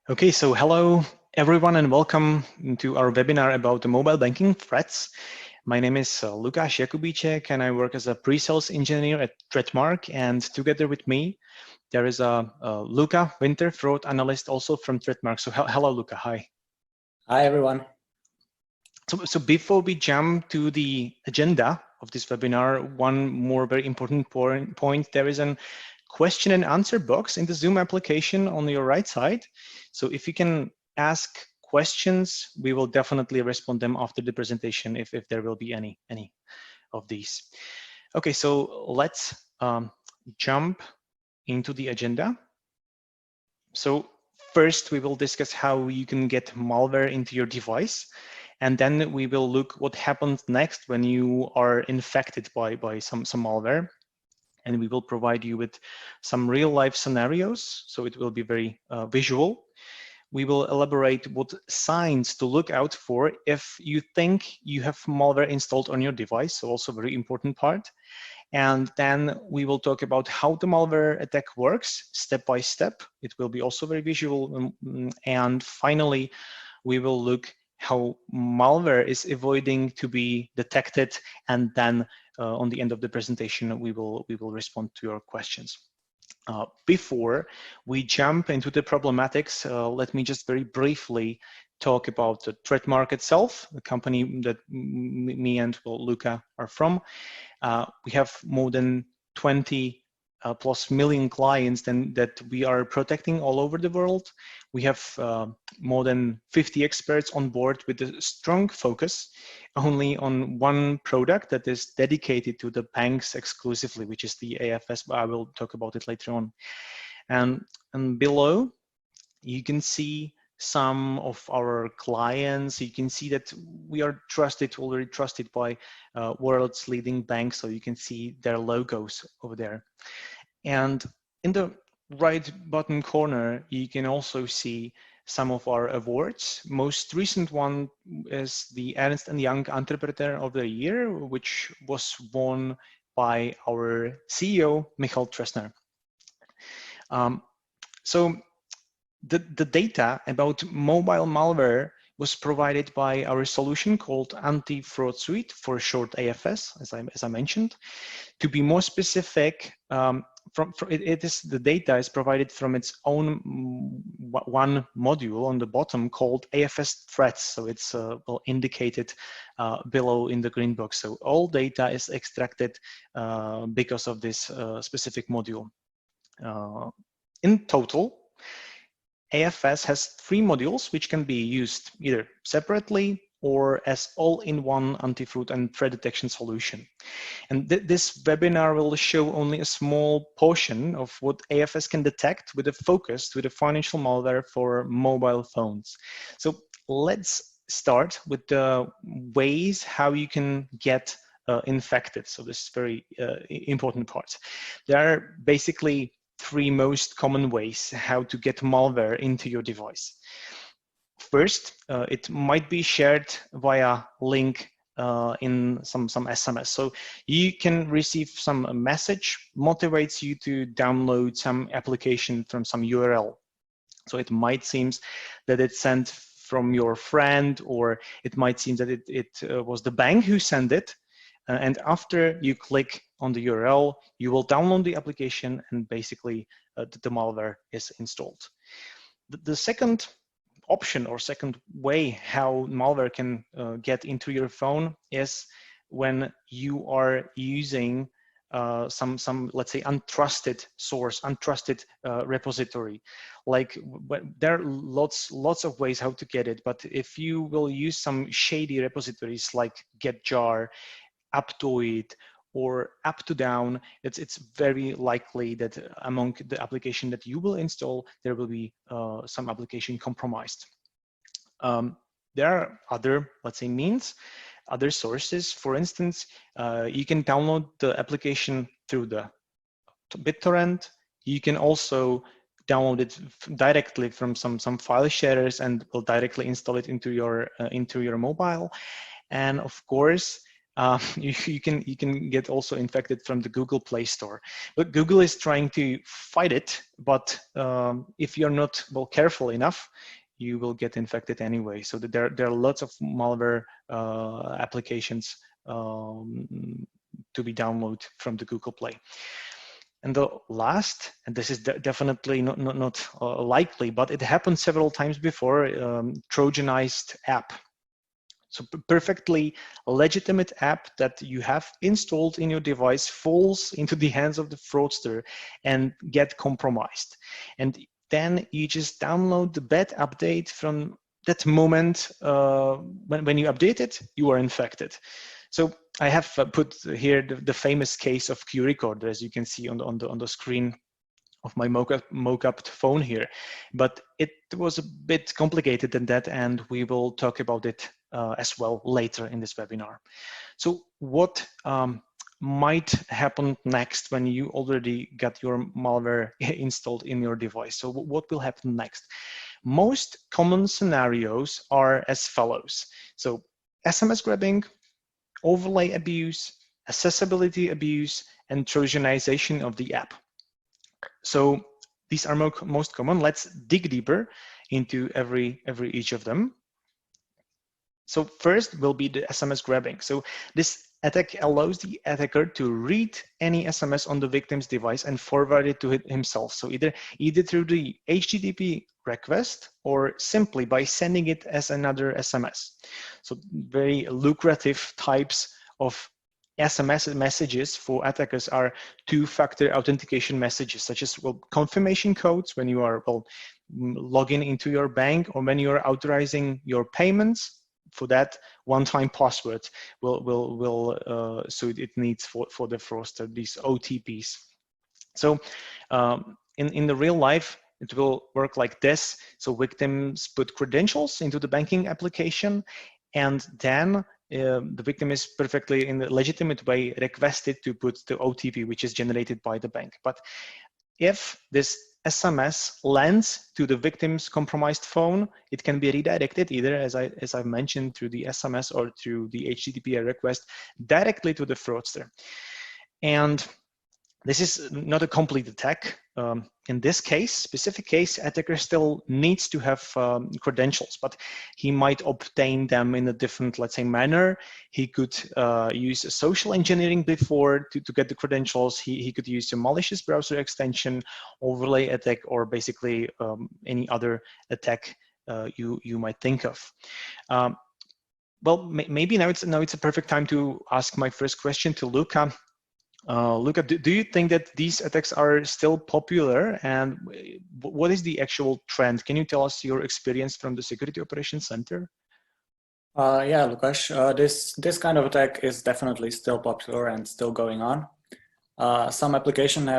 Okay, so hello everyone and welcome to our webinar about the mobile banking threats. My name is Lukas Jakubicek and I work as a pre-sales engineer at ThreatMark, and together with me there is Luca Winter, fraud analyst also from ThreatMark. So hello Luca, hi. Hi everyone. So before we jump to the agenda of this webinar, one more very important point, there is a question and answer box in the Zoom application on your right side. So if you can ask questions, we will definitely respond them after the presentation if there will be any of these. Okay, so let's jump into the agenda. So first we will discuss how you can get malware into your device. And then we will look what happens next when you are infected by some malware. And we will provide you with some real life scenarios. So it will be very visual. We will elaborate what signs to look out for if you think you have malware installed on your device. So also a very important part. And then we will talk about how the malware attack works step by step. It will be also very visual. And finally, we will look how malware is avoiding to be detected, and then on the end of the presentation we will respond to your questions. Before we jump into the problematics, let me just very briefly talk about the ThreatMark itself, the company that me and Luca are from. We have more than 20 plus million clients that we are protecting all over the world. We have more than 50 experts on board with a strong focus only on one product that is dedicated to the banks exclusively, which is the AFS, but I will talk about it later on. And below, you can see some of our clients. You can see that we are already trusted by world's leading banks, so you can see their logos over there. And in the right bottom corner, you can also see some of our awards. Most recent one is the Ernst & Young Entrepreneur of the Year, which was won by our CEO, Michal Tresner. So the data about mobile malware was provided by our solution called Anti-Fraud Suite, for short AFS, as I mentioned. To be more specific, the data is provided from its own one module on the bottom called AFS threats. So it's indicated below in the green box. So all data is extracted because of this specific module. In total, AFS has 3 modules which can be used either separately or as all-in-one anti-fraud and threat detection solution. And this webinar will show only a small portion of what AFS can detect with a focus to the financial malware for mobile phones. So let's start with the ways how you can get infected. So this is very important part. There are basically 3 most common ways how to get malware into your device. First, it might be shared via link in some SMS. So you can receive some message, motivates you to download some application from some URL. So it might seem that it's sent from your friend, or it might seem that it was the bank who sent it. And after you click on the URL, you will download the application, and basically the malware is installed. The second option or second way how malware can get into your phone is when you are using some let's say untrusted source, untrusted repository. Like there are lots of ways how to get it, but if you will use some shady repositories like getjar, Aptoid, or up-to-down, it's very likely that among the application that you will install, there will be some application compromised. There are other, let's say, means, other sources. For instance, you can download the application through the BitTorrent. You can also download it directly from some file sharers and will directly install it into your mobile. And of course, you can get also infected from the Google Play Store. But Google is trying to fight it. But if you're not careful enough, you will get infected anyway. So there are lots of malware applications to be downloaded from the Google Play. And the last, and this is definitely not likely, but it happened several times before, Trojanized app. So perfectly legitimate app that you have installed in your device falls into the hands of the fraudster and get compromised. And then you just download the bad update. From that moment, when you update it, you are infected. So I have put here the famous case of QRecorder, as you can see on the screen of my mock-up phone here. But it was a bit complicated than that, and we will talk about it as well later in this webinar. So what might happen next when you already got your malware installed in your device? So what will happen next? Most common scenarios are as follows. So SMS grabbing, overlay abuse, accessibility abuse, and Trojanization of the app. So these are most common. Let's dig deeper into each of them. So first will be the SMS grabbing. So this attack allows the attacker to read any SMS on the victim's device and forward it to himself. So either through the HTTP request or simply by sending it as another SMS. So very lucrative types of SMS messages for attackers are two-factor authentication messages, such as confirmation codes when you are logging into your bank, or when you are authorizing your payments. For that, one-time password so it needs for the fraudster these OTPs. So in the real life, it will work like this. So victims put credentials into the banking application, and then the victim is perfectly in the legitimate way requested to put the OTP, which is generated by the bank. But if this SMS lands to the victim's compromised phone, it can be redirected either, as I've mentioned, through the SMS or through the HTTP request directly to the fraudster. And this is not a complete attack. In this specific case, attacker still needs to have credentials, but he might obtain them in a different, let's say, manner. He could use social engineering before to get the credentials. He could use a malicious browser extension, overlay attack, or basically any other attack you might think of. Well, maybe now it's a perfect time to ask my first question to Luca. Luca, do you think that these attacks are still popular, and what is the actual trend? Can you tell us your experience from the Security Operations Center? Yeah, Lukas, this kind of attack is definitely still popular and still going on. Some applications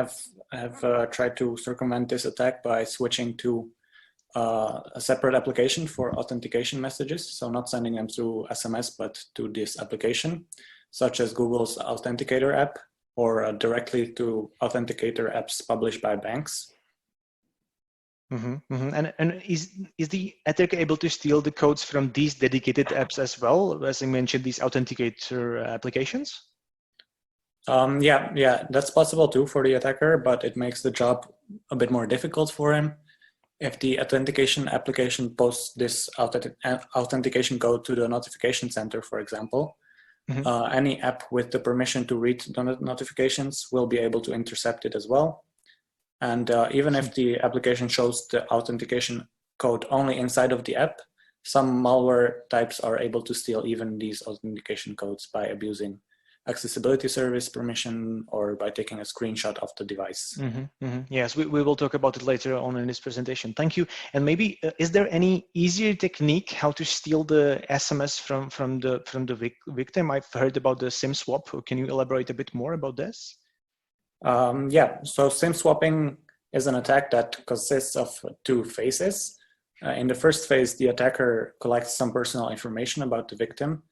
have tried to circumvent this attack by switching to a separate application for authentication messages, so not sending them through SMS, but to this application, such as Google's Authenticator app, or directly to authenticator apps published by banks. And is the attacker able to steal the codes from these dedicated apps as well, as I mentioned, these authenticator applications? Yeah, that's possible too for the attacker, but it makes the job a bit more difficult for him. If the authentication application posts this authentication code to the notification center, for example, any app with the permission to read the notifications will be able to intercept it as well. And even if the application shows the authentication code only inside of the app, some malware types are able to steal even these authentication codes by abusing accessibility service permission or by taking a screenshot of the device. Yes, we will talk about it later on in this presentation. Thank you. And maybe is there any easier technique how to steal the SMS from the victim? I've heard about the SIM swap. Can you elaborate a bit more about this? Yeah, so SIM swapping is an attack that consists of two phases. In the first phase, the attacker collects some personal information about the victim,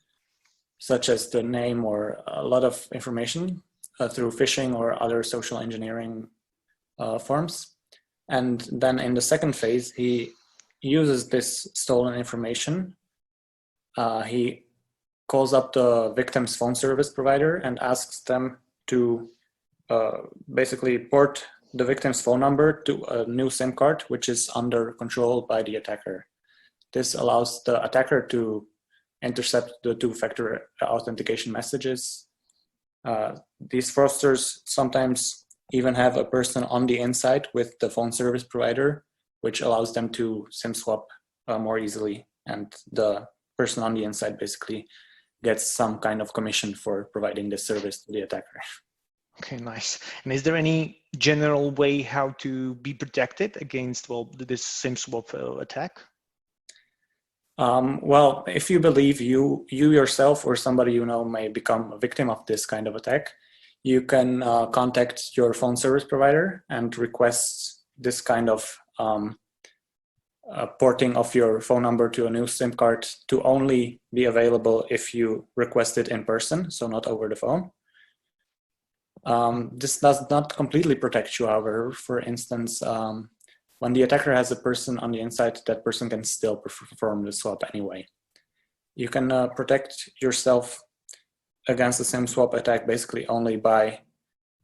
such as the name or a lot of information through phishing or other social engineering forms. And then in the second phase, he uses this stolen information. He calls up the victim's phone service provider and asks them to basically port the victim's phone number to a new SIM card, which is under control by the attacker. This allows the attacker to intercept the two-factor authentication messages. These fraudsters sometimes even have a person on the inside with the phone service provider, which allows them to SIM swap more easily. And the person on the inside basically gets some kind of commission for providing this service to the attacker. Okay, nice. And is there any general way how to be protected against, well, this SIM swap attack? Well, if you believe you yourself or somebody you know may become a victim of this kind of attack, you can contact your phone service provider and request this kind of porting of your phone number to a new SIM card to only be available if you request it in person, so not over the phone. This does not completely protect you, however. For instance, when the attacker has a person on the inside, that person can still perform the swap anyway. You can protect yourself against the SIM swap attack basically only by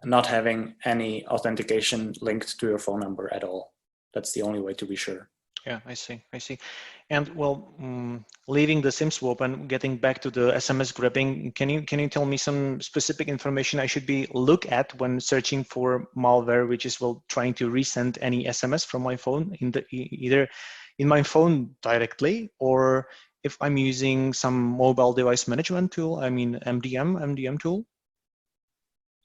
not having any authentication linked to your phone number at all. That's the only way to be sure. Yeah, I see. And well, leaving the SIM swap and getting back to the SMS grabbing, can you tell me some specific information I should be look at when searching for malware, which is well trying to resend any SMS from my phone either in my phone directly, or if I'm using some mobile device management tool, I mean MDM tool?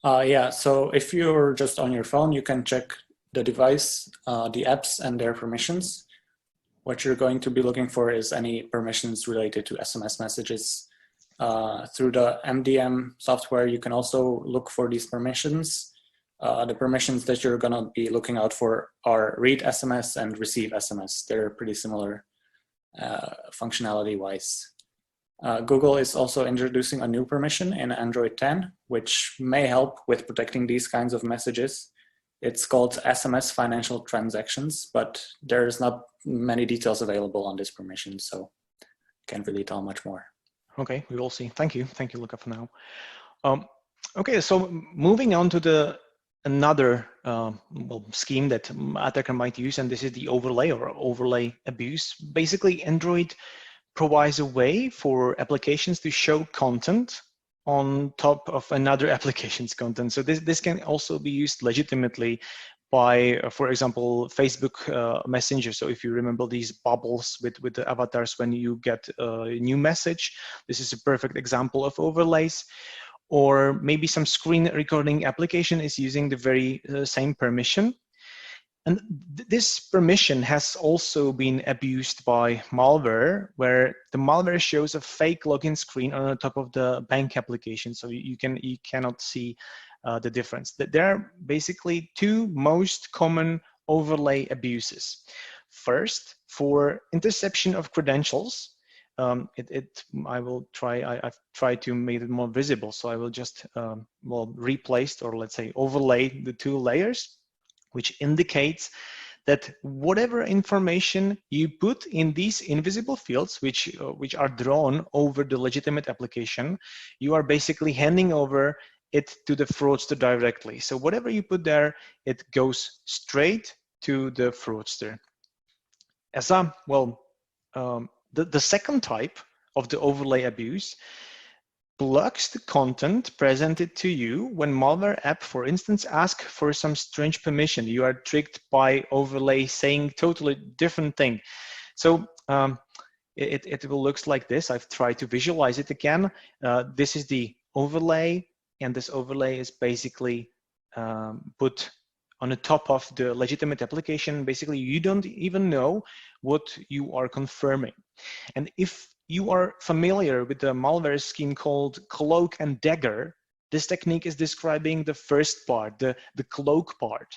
Yeah, so if you're just on your phone, you can check the device, the apps and their permissions. What you're going to be looking for is any permissions related to SMS messages. Through the MDM software, you can also look for these permissions. The permissions that you're going to be looking out for are read SMS and receive SMS. They're pretty similar functionality-wise. Google is also introducing a new permission in Android 10, which may help with protecting these kinds of messages. It's called SMS Financial Transactions, but there's not many details available on this permission, so can't really tell much more. Okay, we will see. Thank you, Luca, for now. Okay, so moving on to another scheme that attacker might use, and this is the overlay or overlay abuse. Basically, Android provides a way for applications to show content on top of another application's content. So this can also be used legitimately by, for example, Facebook Messenger. So if you remember these bubbles with the avatars when you get a new message, this is a perfect example of overlays. Or maybe some screen recording application is using the very same permission. And this permission has also been abused by malware, where the malware shows a fake login screen on the top of the bank application, so you cannot see the difference. There are basically two most common overlay abuses. First, for interception of credentials, I've tried to make it more visible, so I will just replace, or let's say overlay the two layers, which indicates that whatever information you put in these invisible fields, which are drawn over the legitimate application, you are basically handing over it to the fraudster directly. So whatever you put there, it goes straight to the fraudster. As the second type of the overlay abuse blocks the content presented to you when malware app, for instance, asks for some strange permission. You are tricked by overlay saying totally different thing. So it will look like this. I've tried to visualize it again. This is the overlay, and this overlay is basically put on the top of the legitimate application. Basically, you don't even know what you are confirming. And if you are familiar with the malware scheme called cloak and dagger, this technique is describing the first part, the cloak part.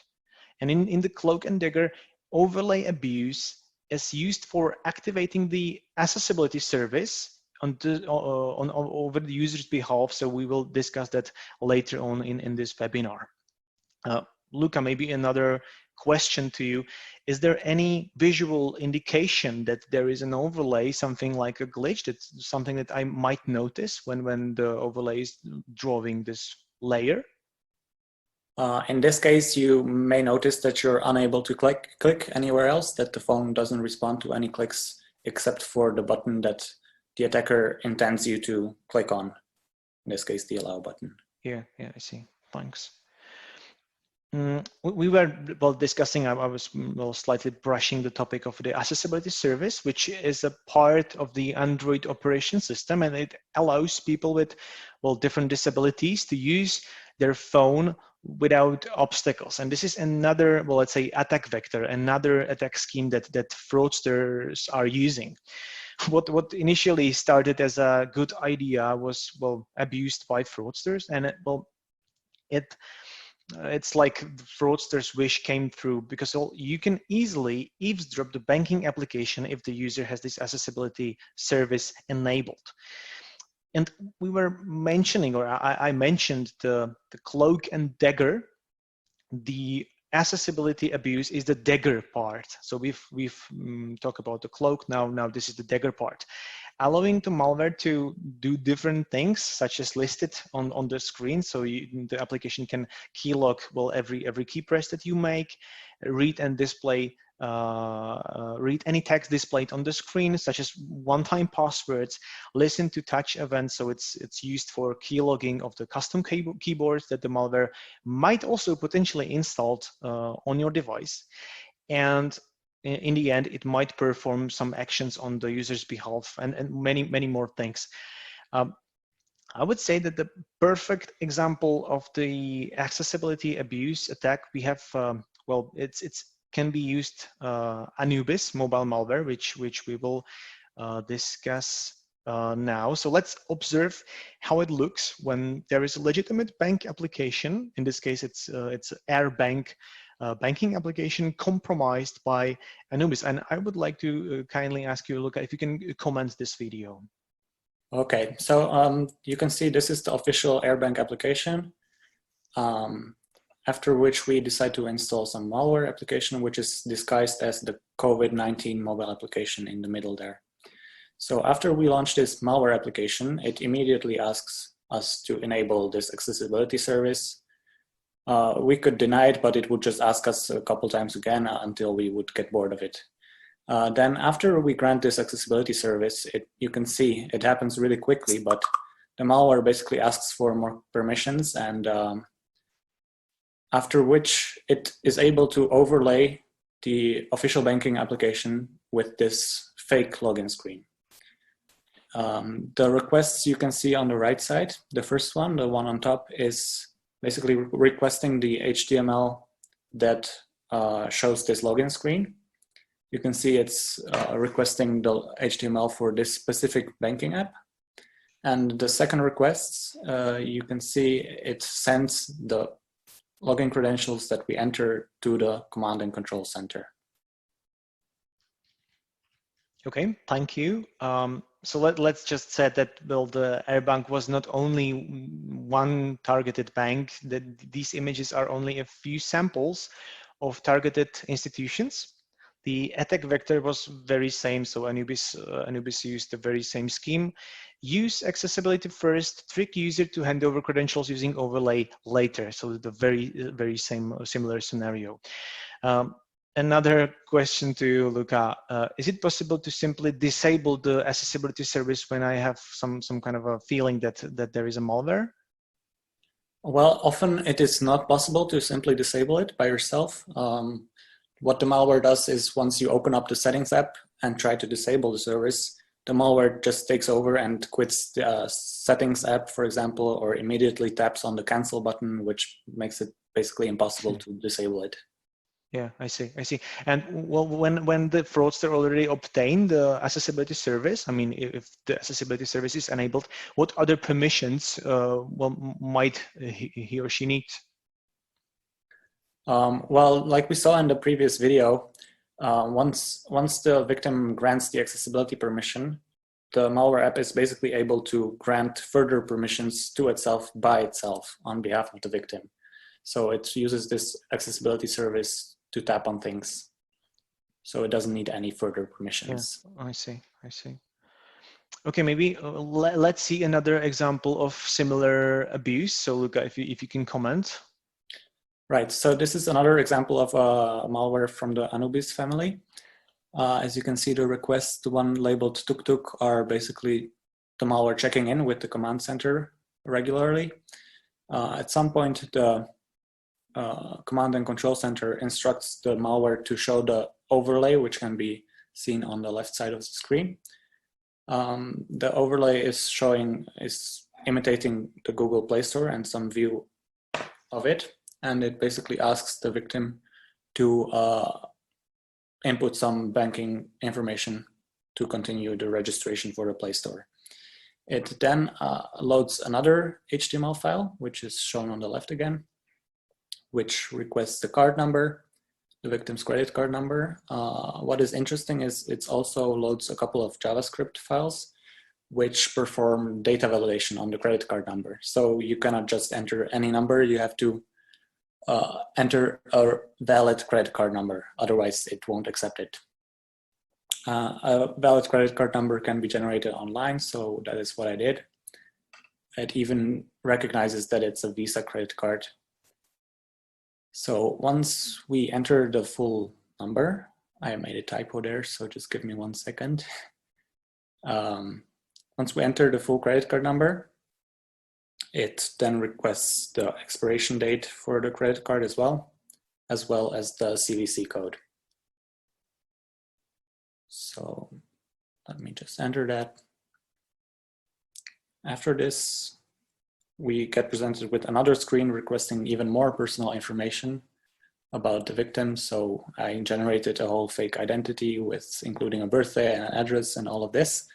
And in the cloak and dagger, overlay abuse is used for activating the accessibility service over the user's behalf. So we will discuss that later on in this webinar. Luca, maybe another question to you. Is there any visual indication that there is an overlay, something like a glitch, that's something that I might notice when the overlay is drawing this layer? In this case, you may notice that you're unable to click anywhere else, that the phone doesn't respond to any clicks except for the button that the attacker intends you to click on. In this case, the allow button. Yeah, I see. Thanks. We were discussing, I was slightly brushing the topic of the accessibility service, which is a part of the Android operation system, and it allows people with different disabilities to use their phone without obstacles. And this is another, let's say, attack vector, another attack scheme that fraudsters are using. What initially started as a good idea was abused by fraudsters, and it's like the fraudster's wish came through, because you can easily eavesdrop the banking application if the user has this accessibility service enabled. And we were mentioning, or I mentioned the cloak and dagger. The accessibility abuse is the dagger part. So we've talked about the cloak. Now this is the dagger part, allowing the malware to do different things, such as listed on the screen. So the application can keylog every key press that you make, read and display, read any text displayed on the screen, such as one-time passwords, listen to touch events. So it's used for keylogging of the custom keyboards that the malware might also potentially installed on your device. And in the end, it might perform some actions on the user's behalf, and many more things. I would say that the perfect example of the accessibility abuse attack we have, it's can be used Anubis mobile malware, which we will discuss now. So let's observe how it looks when there is a legitimate bank application. In this case, it's AirBank banking application compromised by Anubis. And I would like to kindly ask you, Luca, if you can comment this video. Okay, so you can see this is the official AirBank application. After which we decide to install some malware application, which is disguised as the COVID-19 mobile application in the middle there. So after we launch this malware application, it immediately asks us to enable this accessibility service. We could deny it, but it would just ask us a couple times again until we would get bored of it. Then after we grant this accessibility service, you can see it happens really quickly, but the malware basically asks for more permissions, and after which it is able to overlay the official banking application with this fake login screen. The requests you can see on the right side, the first one, the one on top, is basically requesting the HTML that shows this login screen. You can see it's requesting the HTML for this specific banking app. And the second request, you can see it sends the login credentials that we enter to the command and control center. Okay, thank you. So let's just say that the AirBank was not only one targeted bank, that these images are only a few samples of targeted institutions. The attack vector was very same, so Anubis used the very same scheme. Use accessibility first, trick user to hand over credentials using overlay later. So the very similar scenario. Another question to you, Luca. Is it possible to simply disable the accessibility service when I have some kind of a feeling that there is a malware? Well, often it is not possible to simply disable it by yourself. What the malware does is once you open up the settings app and try to disable the service, the malware just takes over and quits the settings app, for example, or immediately taps on the cancel button, which makes it basically impossible to disable it. Yeah, I see. And well, when the fraudster already obtained the accessibility service, I mean, if the accessibility service is enabled, what other permissions might he or she need? Well, like we saw in the previous video, once the victim grants the accessibility permission, the malware app is basically able to grant further permissions to itself by itself on behalf of the victim. So it uses this accessibility service to tap on things. So it doesn't need any further permissions. Yeah, I see. Okay, maybe let's see another example of similar abuse. So Luca, if you can comment. Right, so this is another example of malware from the Anubis family. As you can see, the requests, the one labeled tuk-tuk, are basically the malware checking in with the command center regularly. At some point, the command and control center instructs the malware to show the overlay, which can be seen on the left side of the screen. The overlay is imitating the Google Play Store and some view of it. And it basically asks the victim to input some banking information to continue the registration for the Play Store. It then loads another HTML file, which is shown on the left again, which requests the card number, the victim's credit card number. What is interesting is it also loads a couple of JavaScript files which perform data validation on the credit card number. So you cannot just enter any number, you have to enter a valid credit card number, otherwise it won't accept it. A valid credit card number can be generated online, so that is what I did. It even recognizes that it's a Visa credit card. So once we enter the full number, I made a typo there, so just give me 1 second. Once we enter the full credit card number, it then requests the expiration date for the credit card as well as the CVC code. So let me just enter that. After this, we get presented with another screen requesting even more personal information about the victim. So I generated a whole fake identity including a birthday and an address and all of this,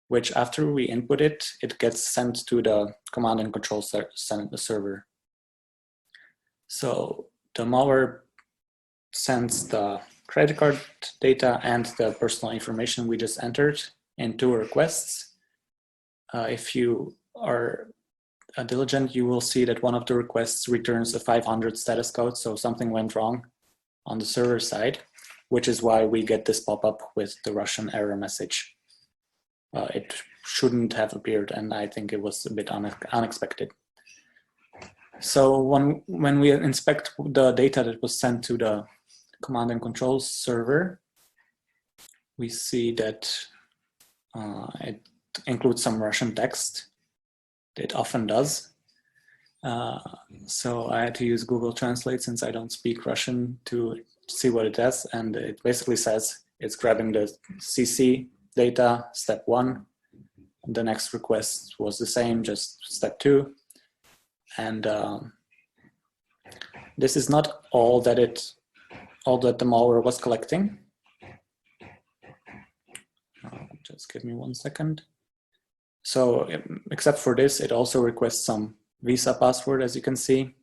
which after we input it, it gets sent to the command and control server. So the malware sends the credit card data and the personal information we just entered in 2 requests. If you are diligent, you will see that one of the requests returns a 500 status code, so something went wrong on the server side, which is why we get this pop-up with the Russian error message. It shouldn't have appeared, and I think it was a bit unexpected. So when we inspect the data that was sent to the command and control server, we see that it includes some Russian text. It often does. So I had to use Google Translate since I don't speak Russian to see what it does. And it basically says it's grabbing the CC data, step 1. The next request was the same, just step 2. And this is not all that the malware was collecting. Just give me 1 second. So except for this, it also requests some Visa password, as you can see.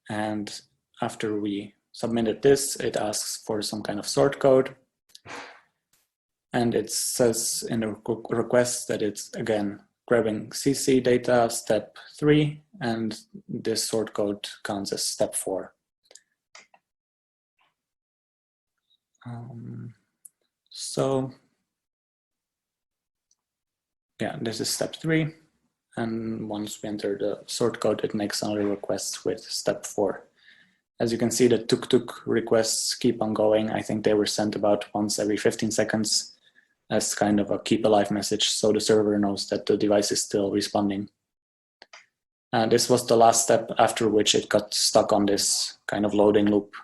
And after we submitted this, it asks for some kind of sort code. And it says in the request that it's, again, grabbing CC data, step 3, and this sort code counts as step 4. So yeah, this is step 3. And once we enter the sort code, it makes another request with step 4. As you can see, the tuk-tuk requests keep on going. I think they were sent about once every 15 seconds as kind of a keep alive message, so the server knows that the device is still responding. This was the last step, after which it got stuck on this kind of loading loop,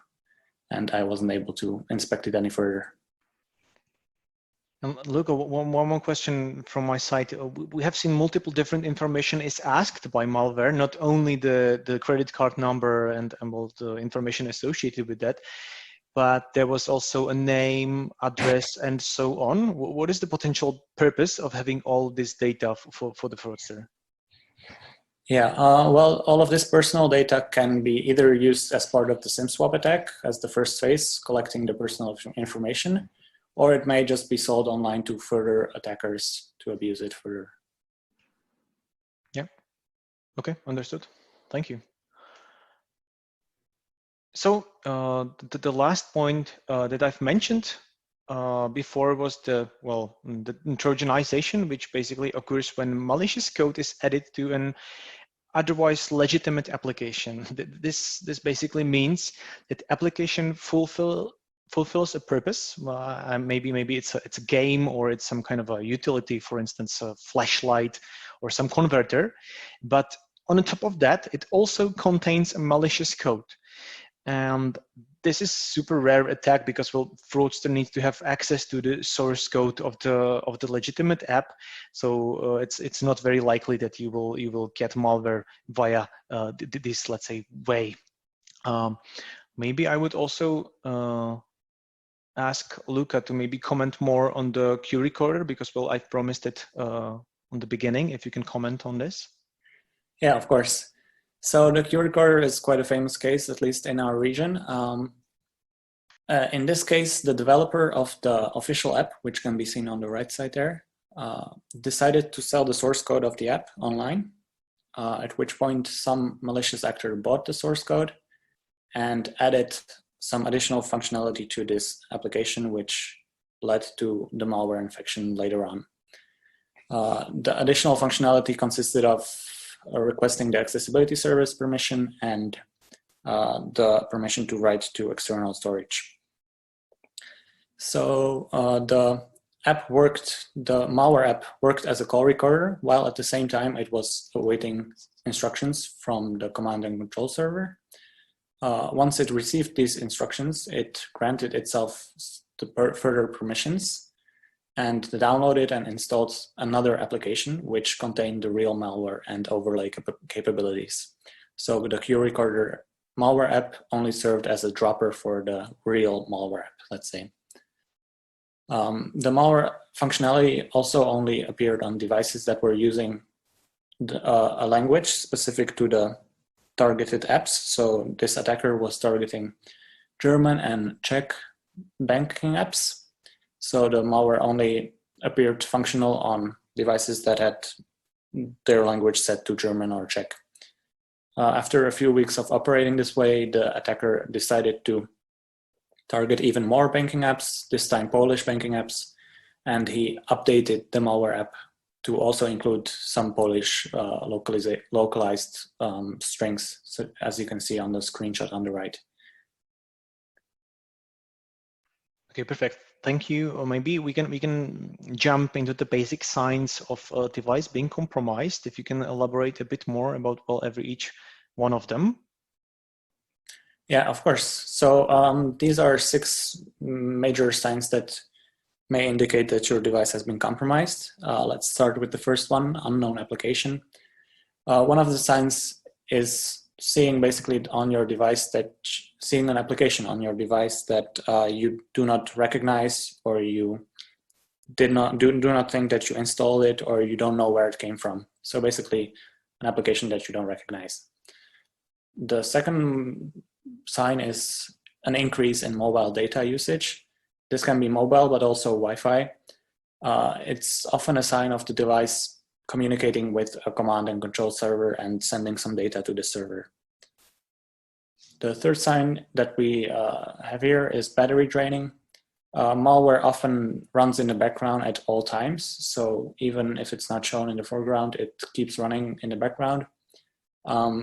and I wasn't able to inspect it any further. Luca, one more question from my side. We have seen multiple different information is asked by malware, not only the credit card number and all the information associated with that, but there was also a name, address, and so on. What is the potential purpose of having all this data for the fraudster? Yeah, well, all of this personal data can be either used as part of the SIM swap attack as the first phase, collecting the personal information, or it may just be sold online to further attackers to abuse it further. Yeah, okay, understood. Thank you. So the last point that I've mentioned before was the Trojanization, which basically occurs when malicious code is added to an otherwise legitimate application. This basically means that application fulfills a purpose. Maybe it's a game, or it's some kind of a utility, for instance, a flashlight or some converter. But on the top of that, it also contains a malicious code. And this is super rare attack because fraudster needs to have access to the source code of the legitimate app. So it's not very likely that you will get malware via this, let's say, way. Maybe I would also ask Luca to maybe comment more on the QRecorder, because I've promised it on the beginning. If you can comment on this. Yeah, of course. So the QRecorder is quite a famous case, at least in our region. In this case, the developer of the official app, which can be seen on the right side there, decided to sell the source code of the app online, at which point some malicious actor bought the source code and added some additional functionality to this application, which led to the malware infection later on. The additional functionality consisted of requesting the accessibility service permission and the permission to write to external storage. So the malware app worked as a call recorder, while at the same time it was awaiting instructions from the command and control server. Once it received these instructions, it granted itself the further permissions and downloaded and installed another application which contained the real malware and overlay capabilities. So the QRecorder malware app only served as a dropper for the real malware app, let's say. The malware functionality also only appeared on devices that were using a language specific to the targeted apps. So this attacker was targeting German and Czech banking apps. So the malware only appeared functional on devices that had their language set to German or Czech. After a few weeks of operating this way, the attacker decided to target even more banking apps, this time Polish banking apps, and he updated the malware app to also include some Polish localized strings, so as you can see on the screenshot on the right. Okay, perfect. Thank you. Or maybe we can jump into the basic signs of a device being compromised. If you can elaborate a bit more about each one of them. Yeah, of course. So these are 6 major signs that may indicate that your device has been compromised. Let's start with the first one, unknown application. One of the signs is seeing basically on your device seeing an application on your device that you do not recognize, or you do not think that you installed it, or you don't know where it came from. So basically an application that you don't recognize. The second sign is an increase in mobile data usage. This can be mobile, but also Wi-Fi. It's often a sign of the device communicating with a command and control server and sending some data to the server. The third sign that we have here is battery draining. Malware often runs in the background at all times. So even if it's not shown in the foreground, it keeps running in the background,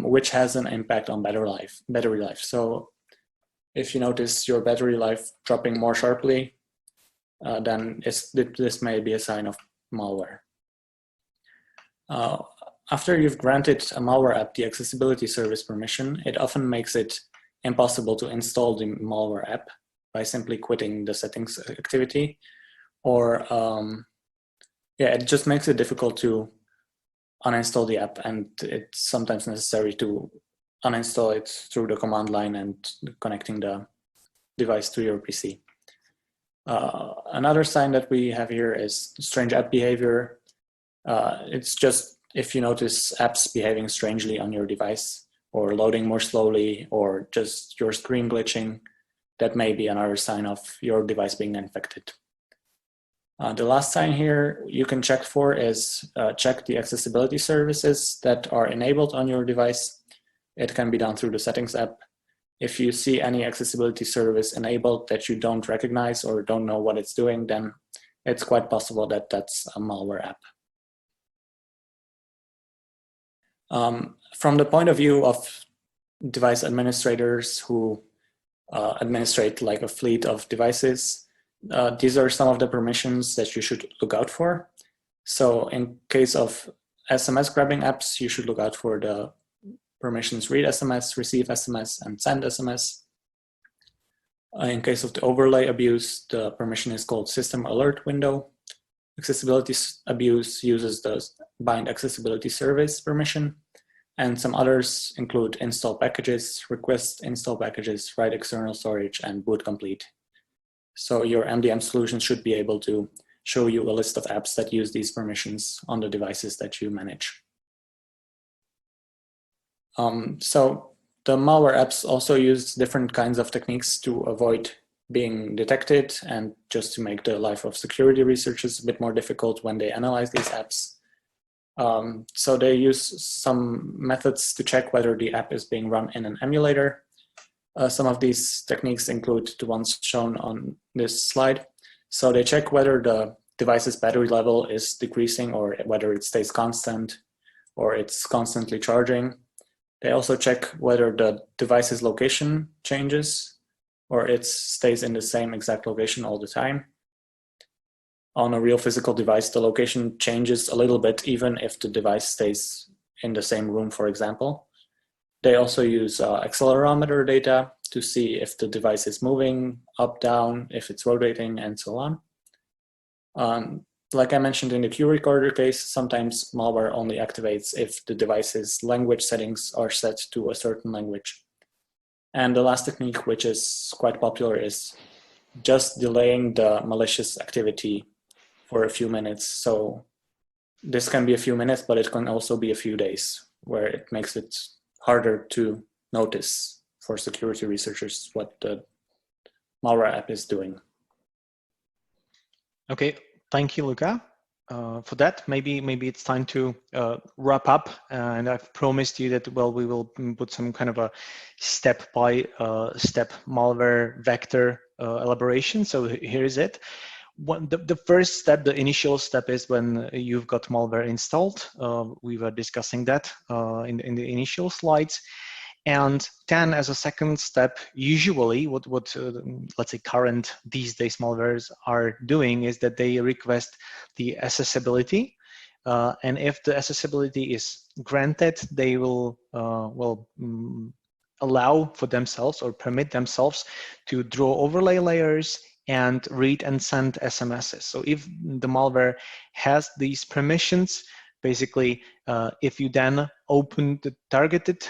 which has an impact on battery life. So if you notice your battery life dropping more sharply, then this may be a sign of malware. After you've granted a malware app the accessibility service permission, it often makes it impossible to install the malware app by simply quitting the settings activity, or it just makes it difficult to uninstall the app, and it's sometimes necessary to uninstall it through the command line and connecting the device to your PC. Another sign that we have here is strange app behavior. It's just if you notice apps behaving strangely on your device, or loading more slowly, or just your screen glitching, that may be another sign of your device being infected. The last sign here you can check for is check the accessibility services that are enabled on your device. It can be done through the settings app. If you see any accessibility service enabled that you don't recognize or don't know what it's doing, then it's quite possible that that's a malware app. From the point of view of device administrators who administrate like a fleet of devices, these are some of the permissions that you should look out for. So in case of SMS grabbing apps, you should look out for the permissions read SMS, receive SMS, and send SMS. In case of the overlay abuse, the permission is called system alert window. Accessibility abuse uses the bind accessibility service permission, and some others include install packages, request install packages, write external storage, and boot complete. So your MDM solution should be able to show you a list of apps that use these permissions on the devices that you manage. So the malware apps also use different kinds of techniques to avoid being detected and just to make the life of security researchers a bit more difficult when they analyze these apps. So they use some methods to check whether the app is being run in an emulator. Some of these techniques include the ones shown on this slide. So they check whether the device's battery level is decreasing or whether it stays constant or it's constantly charging. They also check whether the device's location changes or it stays in the same exact location all the time. On a real physical device, the location changes a little bit even if the device stays in the same room, for example. They also use accelerometer data to see if the device is moving up, down, if it's rotating, and so on. Like I mentioned in the QRecorder case, sometimes malware only activates if the device's language settings are set to a certain language. And the last technique, which is quite popular, is just delaying the malicious activity for a few minutes. So this can be a few minutes, but it can also be a few days, where it makes it harder to notice for security researchers what the malware app is doing. Okay, thank you, Luca. For that, maybe it's time to wrap up, and I've promised you that we will put some kind of a step-by-step malware vector elaboration. So here is it. The first step, the initial step, is when you've got malware installed. We were discussing that in the initial slides. And then as a second step, usually what let's say current these days malwares are doing is that they request the accessibility. And if the accessibility is granted, they will allow for themselves or permit themselves to draw overlay layers and read and send SMSs. So if the malware has these permissions, basically, if you then open the targeted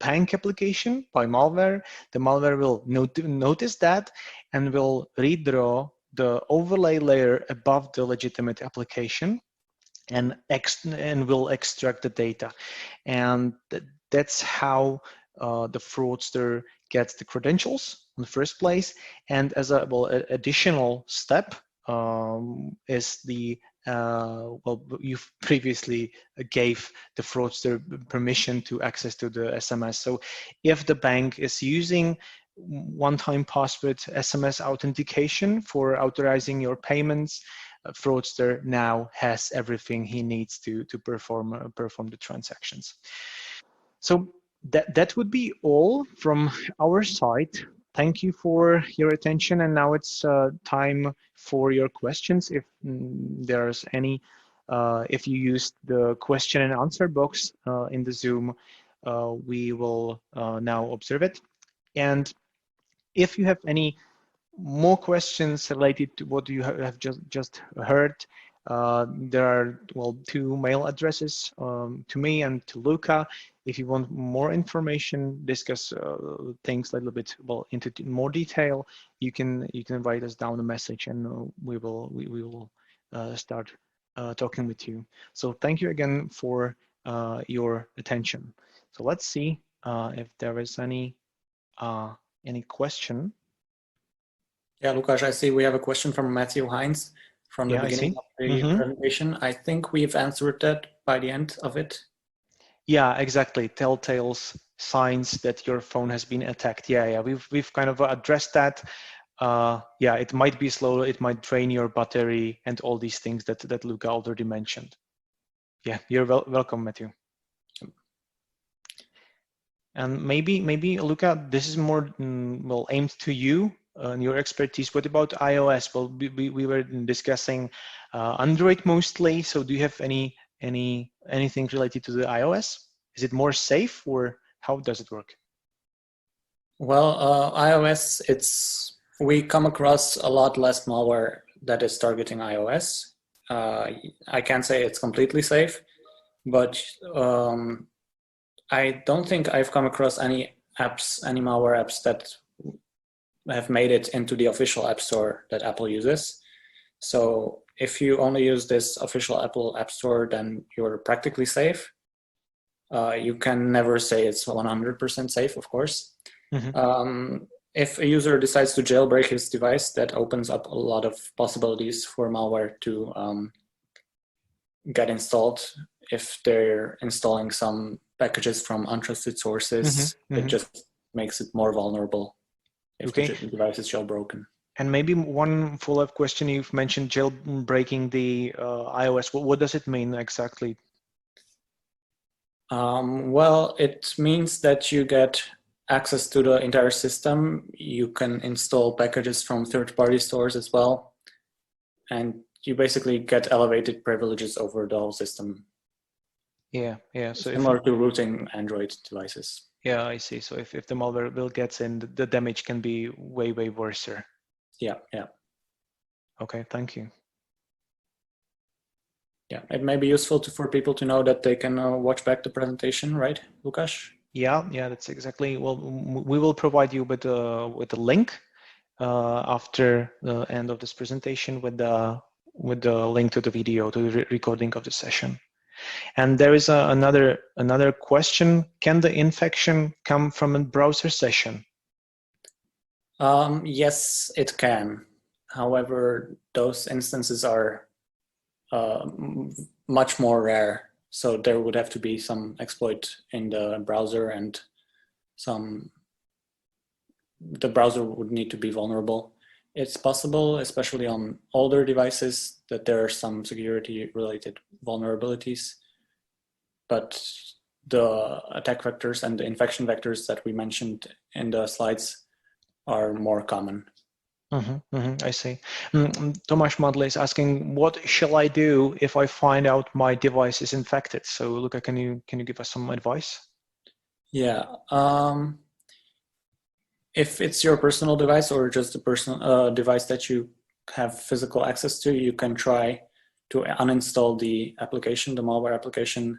bank application by malware, the malware will notice that and will redraw the overlay layer above the legitimate application and will extract the data. And that's how the fraudster gets the credentials in the first place. And as a additional step is the you previously gave the fraudster permission to access to the SMS. So if the bank is using one-time password SMS authentication for authorizing your payments, fraudster now has everything he needs to perform the transactions. So that would be all from our side. Thank you for your attention, and now it's time for your questions. If there's any, if you used the question and answer box in the Zoom, we will now observe it. And if you have any more questions related to what you have just heard, there are two mail addresses to me and to Luca. If you want more information, discuss things a little bit into more detail, you can write us down a message, and we will start talking with you. So thank you again for your attention. So let's see if there is any question. Yeah, Lukas, I see we have a question from Matthew Hines from the beginning of the presentation. I think we've answered that by the end of it. Yeah, exactly. Telltale signs that your phone has been attacked. Yeah, we've kind of addressed that. Yeah, it might be slow, it might drain your battery, and all these things that Luca already mentioned. Yeah, you're welcome, Matthew. And maybe Luca, this is more well aimed to you and your expertise. What about iOS? Well, we were discussing Android mostly. So do you have anything related to the iOS? Is it more safe, or how does it work? Well, iOS, we come across a lot less malware that is targeting iOS. I can't say it's completely safe, but I don't think I've come across any malware apps that have made it into the official app store that Apple uses. So if you only use this official Apple app store, then you're practically safe. You can never say it's 100% safe, of course. Mm-hmm. If a user decides to jailbreak his device, that opens up a lot of possibilities for malware to get installed. If they're installing some packages from untrusted sources, it just makes it more vulnerable if the device is jailbroken. And maybe one follow-up question, you've mentioned jailbreaking the iOS. What does it mean exactly? Well, it means that you get access to the entire system. You can install packages from third-party stores as well. And you basically get elevated privileges over the whole system. Yeah. So similar to rooting Android devices. Yeah, I see. So if the malware will gets in, the damage can be way worse. Yeah. Okay, thank you. Yeah, it may be useful for people to know that they can watch back the presentation, right, Lukas? Yeah, that's exactly. Well, we will provide you with a link after the end of this presentation with the link to the video, to the recording of the session. And there is another question: can the infection come from a browser session? Yes, it can. However, those instances are much more rare. So there would have to be some exploit in the browser, and the browser would need to be vulnerable. It's possible, especially on older devices, that there are some security-related vulnerabilities, but the attack vectors and the infection vectors that we mentioned in the slides are more common. I see. Tomasz Madle is asking, what shall I do if I find out my device is infected? So, Luca, can you give us some advice? Yeah. If it's your personal device or just a personal device that you have physical access to, you can try to uninstall the application, the malware application,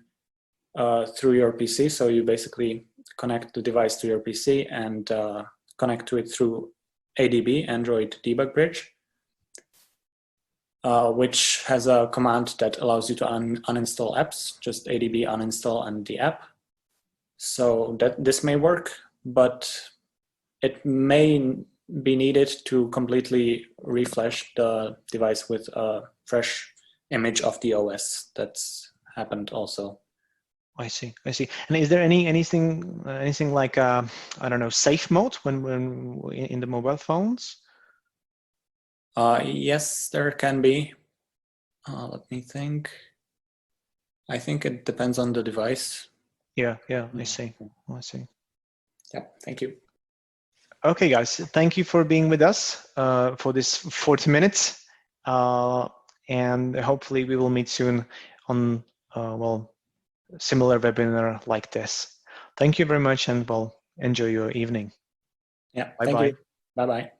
through your PC. So you basically connect the device to your PC and connect to it through ADB, Android Debug Bridge, which has a command that allows you to uninstall apps, just ADB uninstall and the app. So this may work, but it may be needed to completely refresh the device with a fresh image of the OS. That's happened also. I see. And is there anything like I don't know, safe mode when in the mobile phones? Yes, there can be. Let me think. I think it depends on the device. Yeah, I see. Yeah, thank you. Okay, guys, thank you for being with us for this 40 minutes. And hopefully we will meet soon on, similar webinar like this. Thank you very much, and enjoy your evening. Yeah, bye-bye. Thank you. Bye-bye.